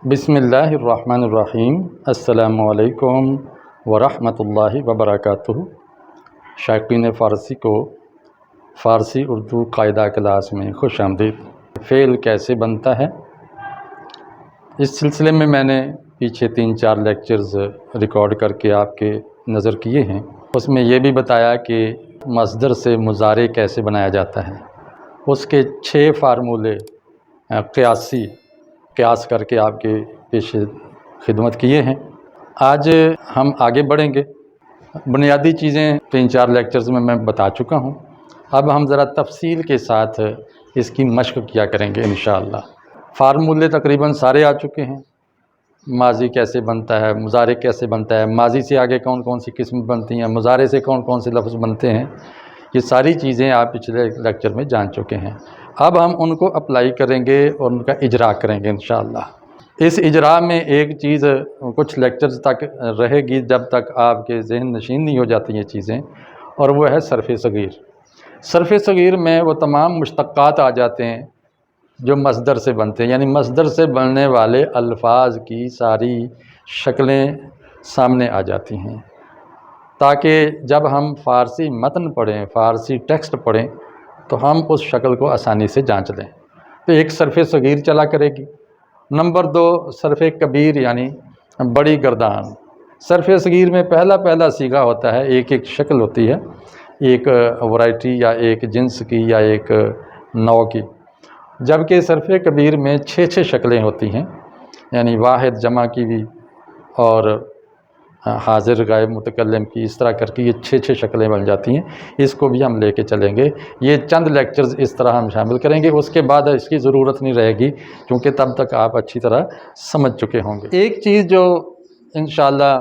بسم اللہ الرحمن الرحیم۔ السلام علیکم ورحمۃ اللہ وبرکاتہ۔ شائقین فارسی کو فارسی اردو قاعدہ کلاس میں خوش آمدید۔ فعل کیسے بنتا ہے، اس سلسلے میں نے پیچھے 3-4 لیکچرز ریکارڈ کر کے آپ کے نظر کیے ہیں۔ اس میں یہ بھی بتایا کہ مصدر سے مضارع کیسے بنایا جاتا ہے، اس کے 6 فارمولے قیاس کر کے آپ کے پیش خدمت کیے ہیں۔ آج ہم آگے بڑھیں گے۔ بنیادی چیزیں 3-4 لیکچرز میں بتا چکا ہوں۔ اب ہم ذرا تفصیل کے ساتھ اس کی مشق کیا کریں گے انشاءاللہ۔ فارمولے تقریباً سارے آ چکے ہیں۔ ماضی کیسے بنتا ہے، مضارع کیسے بنتا ہے، ماضی سے آگے کون کون سی قسم بنتی ہیں، مضارع سے کون کون سے لفظ بنتے ہیں، یہ ساری چیزیں آپ پچھلے لیکچر میں جان چکے ہیں۔ اب ہم ان کو اپلائی کریں گے اور ان کا اجرا کریں گے انشاءاللہ۔ اس اجرا میں ایک چیز کچھ لیکچرز تک رہے گی جب تک آپ کے ذہن نشین نہیں ہو جاتی یہ چیزیں، اور وہ ہے صرف صغیر۔ صرف صغیر میں وہ تمام مشتقات آ جاتے ہیں جو مصدر سے بنتے ہیں، یعنی مصدر سے بننے والے الفاظ کی ساری شکلیں سامنے آ جاتی ہیں، تاکہ جب ہم فارسی متن پڑھیں، فارسی ٹیکسٹ پڑھیں تو ہم اس شکل کو آسانی سے جانچ لیں۔ تو ایک صرف صغیر چلا کرے گی۔ نمبر 2 صرف کبیر یعنی بڑی گردان۔ صرف صغیر میں پہلا صیغہ ہوتا ہے، ایک شکل ہوتی ہے، ایک ورائٹی یا ایک جنس کی یا ایک نوع کی، جبکہ صرف کبیر میں 6 شکلیں ہوتی ہیں، یعنی واحد جمع کی بھی اور حاضر غائب متکلم کی، اس طرح کر کے یہ 6 شکلیں بن جاتی ہیں۔ اس کو بھی ہم لے کے چلیں گے۔ یہ چند لیکچرز اس طرح ہم شامل کریں گے، اس کے بعد اس کی ضرورت نہیں رہے گی کیونکہ تب تک آپ اچھی طرح سمجھ چکے ہوں گے۔ ایک چیز جو انشاءاللہ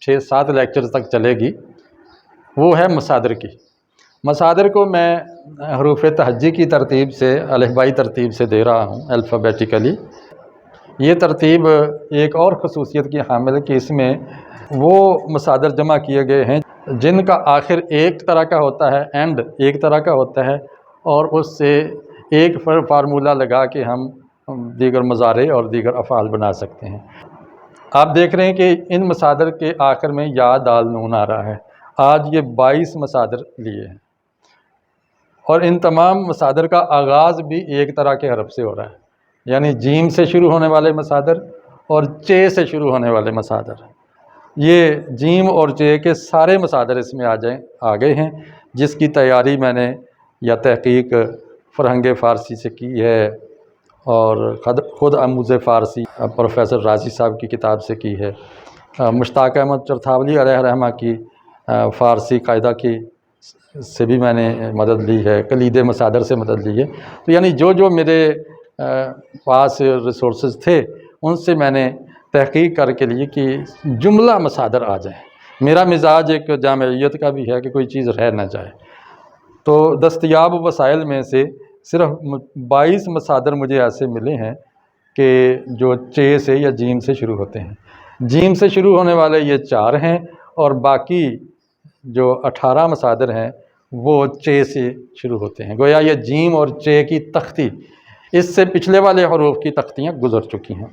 6-7 لیکچرز تک چلے گی وہ ہے مصادر کی۔ مصادر کو میں حروف تہجی کی ترتیب سے، الفبائی ترتیب سے دے رہا ہوں، الفابیٹیکلی۔ یہ ترتیب ایک اور خصوصیت کی حامل ہے کہ اس میں وہ مصادر جمع کیے گئے ہیں جن کا آخر ایک طرح کا ہوتا ہے، اینڈ ایک طرح کا ہوتا ہے، اور اس سے ایک فارمولہ لگا کے ہم دیگر مضارع اور دیگر افعال بنا سکتے ہیں۔ آپ دیکھ رہے ہیں کہ ان مصادر کے آخر میں یا دال نون آ رہا ہے۔ آج یہ 22 مصادر لیے ہیں، اور ان تمام مصادر کا آغاز بھی ایک طرح کے حرف سے ہو رہا ہے، یعنی جیم سے شروع ہونے والے مصادر اور چے سے شروع ہونے والے مصادر۔ یہ جیم اور چے کے سارے مصادر اس میں آ گئے ہیں، جس کی تیاری میں نے یا تحقیق فرہنگ فارسی سے کی ہے اور خود آموز فارسی پروفیسر رازی صاحب کی کتاب سے کی ہے، مشتاق احمد چرتھاولی علیہ رحمہ کی فارسی قاعدہ کی سے بھی میں نے مدد لی ہے، کلید مصادر سے مدد لی ہے۔ تو یعنی جو میرے پاس ریسورسز تھے ان سے میں نے تحقیق کر کے لیے کہ جملہ مصادر آ جائیں۔ میرا مزاج ایک جامعیت کا بھی ہے کہ کوئی چیز رہ نہ جائے، تو دستیاب وسائل میں سے صرف 22 مصادر مجھے ایسے ملے ہیں کہ جو چے سے یا جیم سے شروع ہوتے ہیں۔ جیم سے شروع ہونے والے یہ 4 ہیں، اور باقی جو 18 مصادر ہیں وہ چے سے شروع ہوتے ہیں۔ گویا یہ جیم اور چے کی تختی، اس سے پچھلے والے حروف کی تختیاں گزر چکی ہیں۔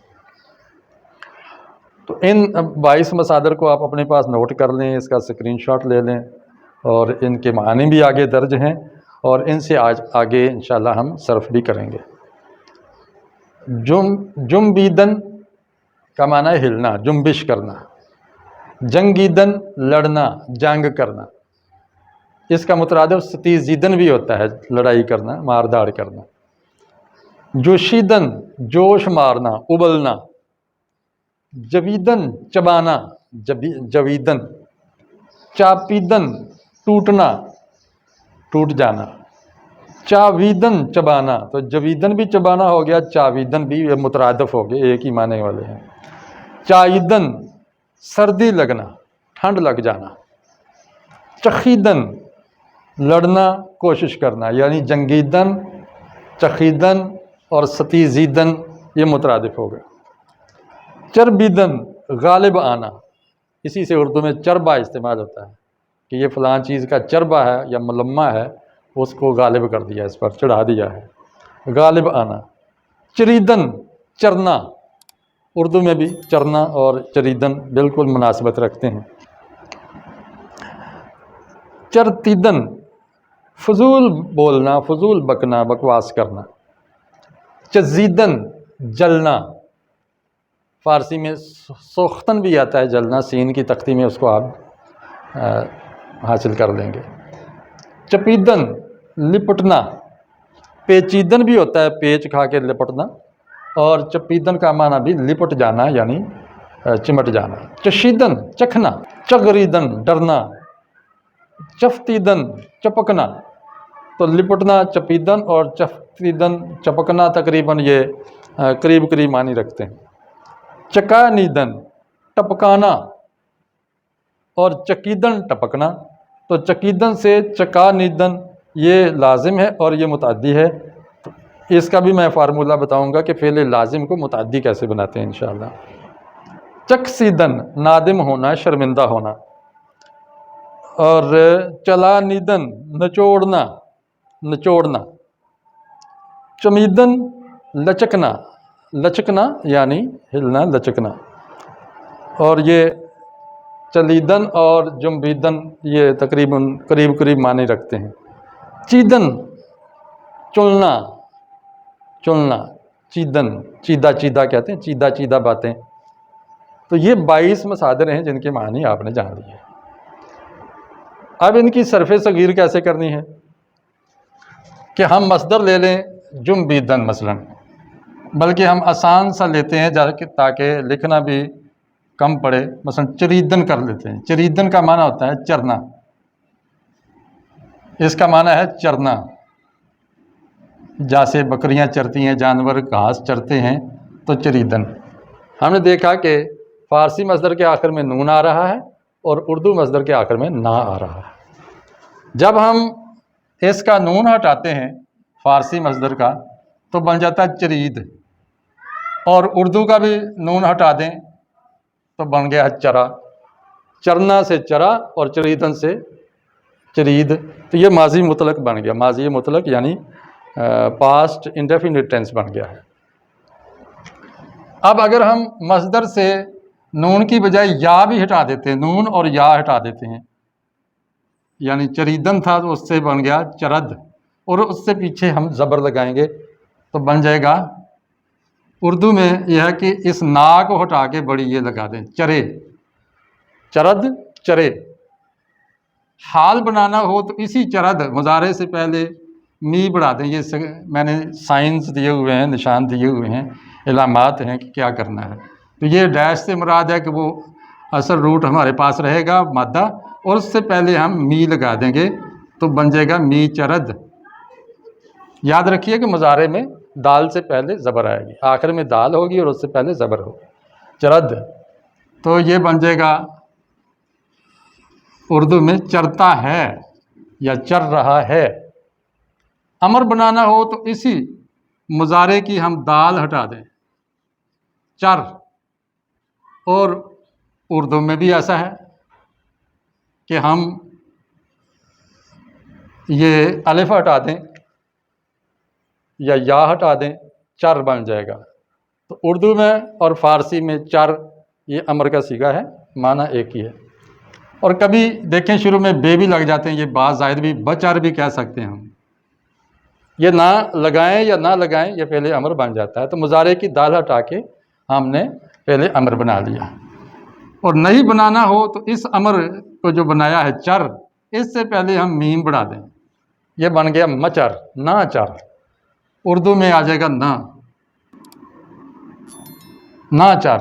تو ان 22 مصادر کو آپ اپنے پاس نوٹ کر لیں، اس کا اسکرین شاٹ لے لیں، اور ان کے معنی بھی آگے درج ہیں، اور ان سے آگے انشاءاللہ ہم صرف بھی کریں گے۔ جنبیدن کا معنی ہے ہلنا، جنبش کرنا۔ جنگیدن لڑنا، جنگ کرنا۔ اس کا مترادف ستیزیدن بھی ہوتا ہے، لڑائی کرنا، مارداڑ کرنا۔ جوشیدن جوش مارنا، ابلنا۔ جویدن چبانا، جویدن۔ چاپیدن ٹوٹنا، ٹوٹ جانا۔ چاویدن چبانا، تو جویدن بھی چبانا ہو گیا، چاویدن بھی مترادف ہو گئے، ایک ہی معنی والے ہیں۔ چائیدن سردی لگنا، ٹھنڈ لگ جانا۔ چخیدن لڑنا، کوشش کرنا، یعنی جنگیدن، چخیدن اور ستیزیدن یہ مترادف ہو گئے۔ چربیدن غالب آنا، اسی سے اردو میں چربہ استعمال ہوتا ہے کہ یہ فلاں چیز کا چربہ ہے یا ملمہ ہے، اس کو غالب کر دیا، اس پر چڑھا دیا ہے، غالب آنا۔ چریدن چرنا، اردو میں بھی چرنا اور چریدن بالکل مناسبت رکھتے ہیں۔ چرتیدن فضول بولنا، فضول بکنا، بکواس کرنا۔ چزیدن جلنا، فارسی میں سوختن بھی آتا ہے جلنا، سین کی تختی میں اس کو آپ حاصل کر لیں گے۔ چپیدن لپٹنا، پیچیدن بھی ہوتا ہے پیچ کھا کے لپٹنا، اور چپیدن کا معنی بھی لپٹ جانا یعنی چمٹ جانا۔ چشیدن چکھنا، چغریدن ڈرنا، چفتیدن چپکنا۔ تو لپٹنا چپیدن اور چفتیدن چپکنا تقریباً یہ قریب قریب معنی رکھتے ہیں۔ چکانیدن ٹپکانا اور چکیدن ٹپکنا۔ تو چکیدن سے چکانیدن یہ لازم ہے اور یہ متعدی ہے، اس کا بھی میں فارمولہ بتاؤں گا کہ فعل لازم کو متعدی کیسے بناتے ہیں انشاءاللہ۔ چکسیدن نادم ہونا، شرمندہ ہونا، اور چلانیدن نچوڑنا، نچوڑنا۔ چمیدن لچکنا، لچکنا یعنی ہلنا، لچکنا۔ اور یہ چلیدن اور جنبیدن یہ تقریباً قریب قریب معنی رکھتے ہیں۔ چیدن چلنا، چلنا، چیدن چیدہ چیدہ کہتے ہیں، چیدہ چیدہ باتیں۔ تو یہ 22 مصادر ہیں جن کے معنی آپ نے جان لیے۔ اب ان کی صرف صغیر کیسے کرنی ہے کہ ہم مصدر لے لیں جنبیدن مثلا، بلکہ ہم آسان سا لیتے ہیں تاکہ لکھنا بھی کم پڑے، مثلا چریدن کر لیتے ہیں۔ چریدن کا معنی ہوتا ہے چرنا، اس کا معنی ہے چرنا، جیسے بکریاں چرتی ہیں، جانور گھاس چرتے ہیں، تو چریدن۔ ہم نے دیکھا کہ فارسی مصدر کے آخر میں نون آ رہا ہے اور اردو مصدر کے آخر میں نا آ رہا ہے۔ جب ہم اس کا نون ہٹاتے ہیں فارسی مصدر کا تو بن جاتا ہے چرید، اور اردو کا بھی نون ہٹا دیں تو بن گیا چرا۔ چرنا سے چرا اور چریدن سے چرید، تو یہ ماضی مطلق بن گیا۔ ماضی مطلق یعنی پاسٹ انڈیفینٹ ٹینس بن گیا ہے۔ اب اگر ہم مصدر سے نون کی بجائے یا بھی ہٹا دیتے ہیں، نون اور یا ہٹا دیتے ہیں، یعنی چریدن تھا تو اس سے بن گیا چرد، اور اس سے پیچھے ہم زبر لگائیں گے تو بن جائے گا، اردو میں یہ ہے کہ اس نا کو ہٹا کے بڑی یہ لگا دیں، چرے، چرد چرے۔ حال بنانا ہو تو اسی چرد مضارع سے پہلے می بڑھا دیں۔ یہ میں نے سائنس دیے ہوئے ہیں، نشان دیے ہوئے ہیں، علامات ہیں کہ کیا کرنا ہے۔ تو یہ ڈیش سے مراد ہے کہ وہ اصل روٹ ہمارے پاس رہے گا مادہ، اور اس سے پہلے ہم می لگا دیں گے تو بن جائے گا می چرد۔ یاد رکھیے کہ مضارع میں دال سے پہلے زبر آئے گی، آخر میں دال ہوگی اور اس سے پہلے زبر ہوگی، چرد۔ تو یہ بن جائے گا اردو میں چرتا ہے یا چر رہا ہے۔ امر بنانا ہو تو اسی مضارع کی ہم دال ہٹا دیں، چر، اور اردو میں بھی ایسا ہے کہ ہم یہ الف ہٹا دیں یا ہٹا دیں، چر بن جائے گا۔ تو اردو میں اور فارسی میں چر یہ امر کا صیغہ ہے، معنی ایک ہی ہے۔ اور کبھی دیکھیں شروع میں بے بھی لگ جاتے ہیں، یہ با زائد بھی، بچر بھی کہہ سکتے ہیں ہم۔ یہ نہ لگائیں یا نہ لگائیں یہ پہلے امر بن جاتا ہے۔ تو مضارع کی دال ہٹا کے ہم نے پہلے امر بنا لیا، اور نہیں بنانا ہو تو اس امر کو جو بنایا ہے چر، اس سے پہلے ہم میم بڑھا دیں، یہ بن گیا مچر، نہ چر۔ اردو میں آ جائے گا نہ چر،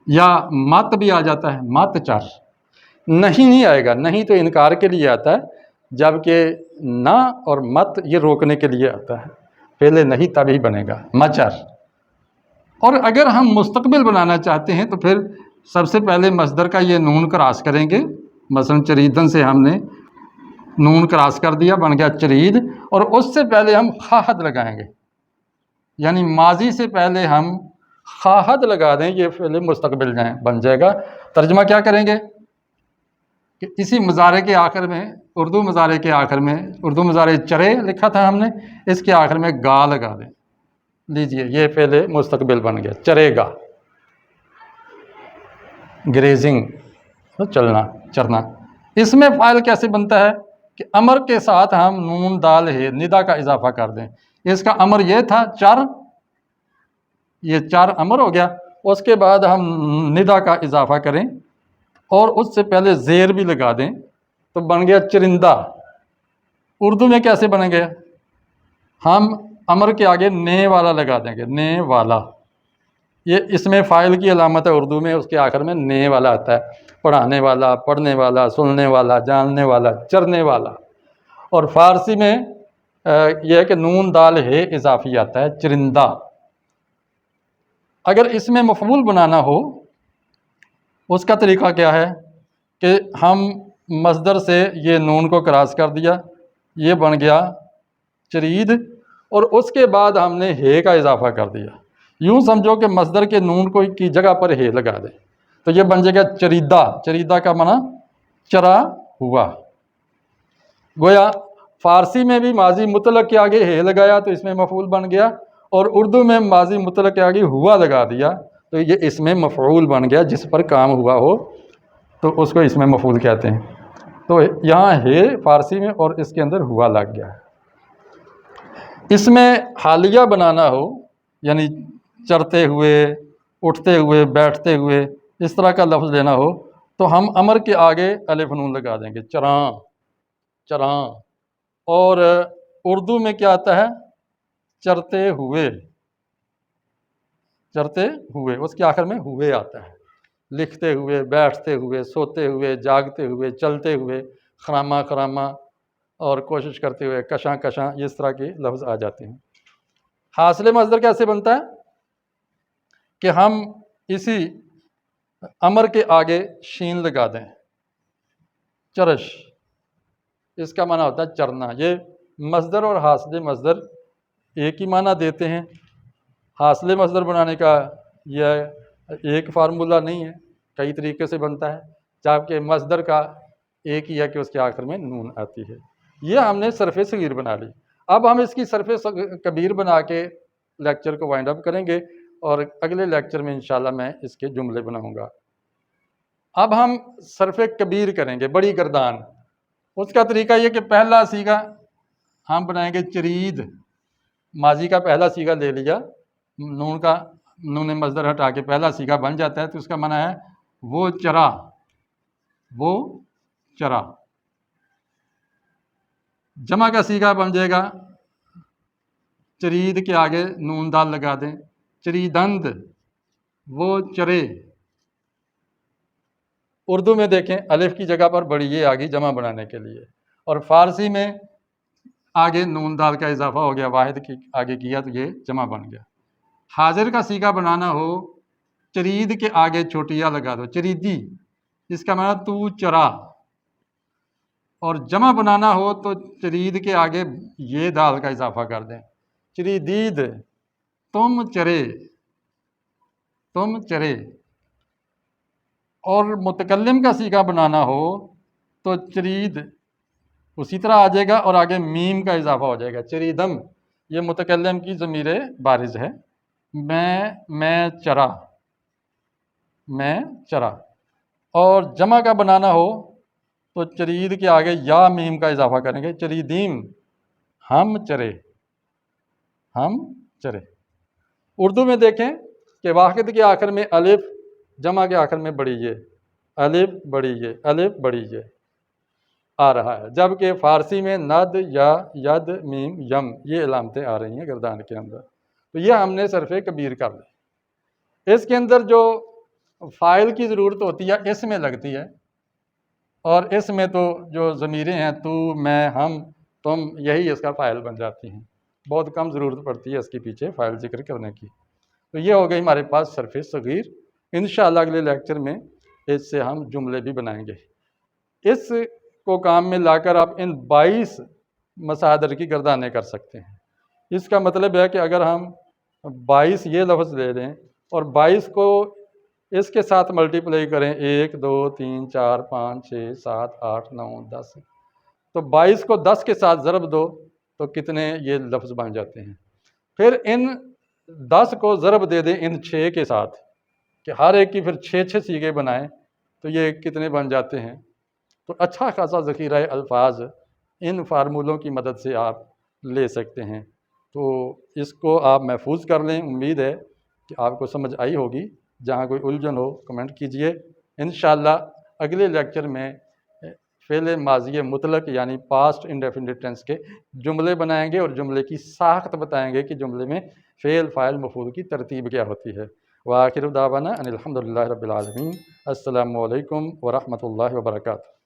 یا مت بھی آ جاتا ہے، مت چر۔ نہیں آئے گا، نہیں تو انکار کے لیے آتا ہے، جبکہ نہ اور مت یہ روکنے کے لیے آتا ہے، پہلے نہیں تبھی بنے گا مچر۔ اور اگر ہم مستقبل بنانا چاہتے ہیں تو پھر سب سے پہلے مصدر کا یہ نون کراس کریں گے، مثلا چریدن سے ہم نے نون کراس کر دیا، بن گیا چرید، اور اس سے پہلے ہم خواہد لگائیں گے، یعنی ماضی سے پہلے ہم خواہد لگا دیں، یہ فعل مستقبل بن جائے گا۔ ترجمہ کیا کریں گے کہ اسی مضارع کے آخر میں، اردو مضارع کے آخر میں، اردو مضارع چرے لکھا تھا ہم نے، اس کے آخر میں گا لگا دیں، لیجئے یہ فعل مستقبل بن گیا، چرے گا۔ گریزنگ چلنا چرنا. اس میں فائل کیسے بنتا ہے کہ امر کے ساتھ ہم نون دال ہے ندا کا اضافہ کر دیں. اس کا امر یہ تھا چر، یہ چر امر ہو گیا. اس کے بعد ہم ندا کا اضافہ کریں اور اس سے پہلے زیر بھی لگا دیں تو بن گیا چرندہ. اردو میں کیسے بنے گا؟ ہم امر کے آگے نے والا لگا دیں گے، نے والا. یہ اس میں فاعل کی علامت ہے اردو میں، اس کے آخر میں نے والا آتا ہے. پڑھانے والا، پڑھنے والا، سننے والا، جاننے والا، چرنے والا. اور فارسی میں یہ ہے کہ نون دال ہے اضافی آتا ہے، چرندہ. اگر اس میں مفعول بنانا ہو اس کا طریقہ کیا ہے کہ ہم مصدر سے یہ نون کو کراس کر دیا، یہ بن گیا چرید، اور اس کے بعد ہم نے ہے کا اضافہ کر دیا. یوں سمجھو کہ مصدر کے نون کو کی جگہ پر ہے لگا دیں تو یہ بن جائے گا چریدہ. چریدہ کا معنی چرا ہوا. گویا فارسی میں بھی ماضی مطلق کے آگے ہے لگایا تو اس میں مفعول بن گیا، اور اردو میں ماضی مطلق کے آگے ہوا لگا دیا تو یہ اس میں مفعول بن گیا. جس پر کام ہوا ہو تو اس کو اس میں مفعول کہتے ہیں. تو یہاں ہے فارسی میں اور اس کے اندر ہوا لگ گیا. اس میں حالیہ بنانا ہو یعنی چرتے ہوئے، اٹھتے ہوئے، بیٹھتے ہوئے، اس طرح کا لفظ لینا ہو تو ہم امر کے آگے الف نون لگا دیں گے، چراں چراں. اور اردو میں کیا آتا ہے؟ چرتے ہوئے، چرتے ہوئے، اس کے آخر میں ہوئے آتا ہے. لکھتے ہوئے، بیٹھتے ہوئے، سوتے ہوئے، جاگتے ہوئے، چلتے ہوئے، خرامہ خرامہ، اور کوشش کرتے ہوئے، کشاں کشاں، اس طرح کے لفظ آ جاتے ہیں. حاصل مصدر کیسے بنتا ہے کہ ہم اسی امر کے آگے شین لگا دیں، چرش. اس کا معنی ہوتا ہے چرنا. یہ مصدر اور حاصل مصدر ایک ہی معنی دیتے ہیں. حاصل مصدر بنانے کا یہ ایک فارمولہ نہیں ہے، کئی طریقے سے بنتا ہے، جبکہ مصدر کا ایک ہی ہے کہ اس کے آخر میں نون آتی ہے. یہ ہم نے صرف صغیر بنا لی. اب ہم اس کی صرف کبیر بنا کے لیکچر کو وائنڈ اپ کریں گے اور اگلے لیکچر میں انشاءاللہ میں اس کے جملے بناؤں گا. اب ہم صرف کبیر کریں گے، بڑی گردان. اس کا طریقہ یہ کہ پہلا سیغہ ہم بنائیں گے چرید. ماضی کا پہلا سیغہ لے لیا، نون کا نون مصدر ہٹا کے پہلا سیغہ بن جاتا ہے تو اس کا معنی ہے وہ چرا، وہ چرا. جمع کا سیغہ بن جائے گا، چرید کے آگے نون دال لگا دیں، چریدند، وہ چرے. اردو میں دیکھیں الف کی جگہ پر بڑی یہ آ گئی جمع بنانے کے لیے، اور فارسی میں آگے نون دال کا اضافہ ہو گیا، واحد کی آگے کیا تو یہ جمع بن گیا. حاضر کا سیغہ بنانا ہو چرید کے آگے چھوٹی یا لگا دو، چریدی. اس کا معنی تو چرا. اور جمع بنانا ہو تو چرید کے آگے یہ دال کا اضافہ کر دیں، چریدید، تم چرے، تم چرے. اور متکلم کا سیغہ بنانا ہو تو چرید اسی طرح آ جائے گا اور آگے میم کا اضافہ ہو جائے گا، چریدم. یہ متکلم کی ضمیر بارز ہے، میں چرا، میں چرا. اور جمع کا بنانا ہو تو چرید کے آگے یا میم کا اضافہ کریں گے، چریدیم، ہم چرے، ہم چرے. اردو میں دیکھیں کہ واحد کے آخر میں الف، جمع کے آخر میں بڑی یہ، الف بڑی یہ، الف بڑی یہ آ رہا ہے، جبکہ فارسی میں ند، یا، ید، میم، یم یہ علامتیں آ رہی ہیں گردان کے اندر. تو یہ ہم نے صرف کبیر کر لی. اس کے اندر جو فاعل کی ضرورت ہوتی ہے اس میں لگتی ہے، اور اس میں تو جو ضمیریں ہیں تو، میں، ہم، تم، یہی اس کا فاعل بن جاتی ہیں. بہت کم ضرورت پڑتی ہے اس کے پیچھے فاعل ذکر کرنے کی. تو یہ ہو گئی ہمارے پاس صرف صغیر. انشاءاللہ اگلے لیکچر میں اس سے ہم جملے بھی بنائیں گے. اس کو کام میں لا کر آپ ان 22 مصادر کی گردانیں کر سکتے ہیں. اس کا مطلب ہے کہ اگر ہم 22 یہ لفظ لے لیں اور 22 کو اس کے ساتھ ملٹیپلائی کریں، 1 2 3 4 5 6 7 8 9 10، تو 22 کو 10 کے ساتھ ضرب دو تو کتنے یہ لفظ بن جاتے ہیں. پھر ان 10 کو ضرب دے دیں ان 6 کے ساتھ کہ ہر ایک کی پھر 6 سیغے بنائیں تو یہ کتنے بن جاتے ہیں۔ تو اچھا خاصا ذخیرہ الفاظ ان فارمولوں کی مدد سے آپ لے سکتے ہیں، تو اس کو آپ محفوظ کر لیں۔ امید ہے کہ آپ کو سمجھ آئی ہوگی۔ جہاں کوئی الجھن ہو کمنٹ کیجئے۔ انشاءاللہ اگلے لیکچر میں فعل ماضی مطلق یعنی پاسٹ انڈیفینٹ ٹینس کے جملے بنائیں گے اور جملے کی ساخت بتائیں گے کہ جملے میں فعل فاعل مفعول کی ترتیب کیا ہوتی ہے۔ وآخر دعوانا ان الحمدللہ رب العالمین۔ السلام علیکم ورحمۃ اللہ وبرکاتہ۔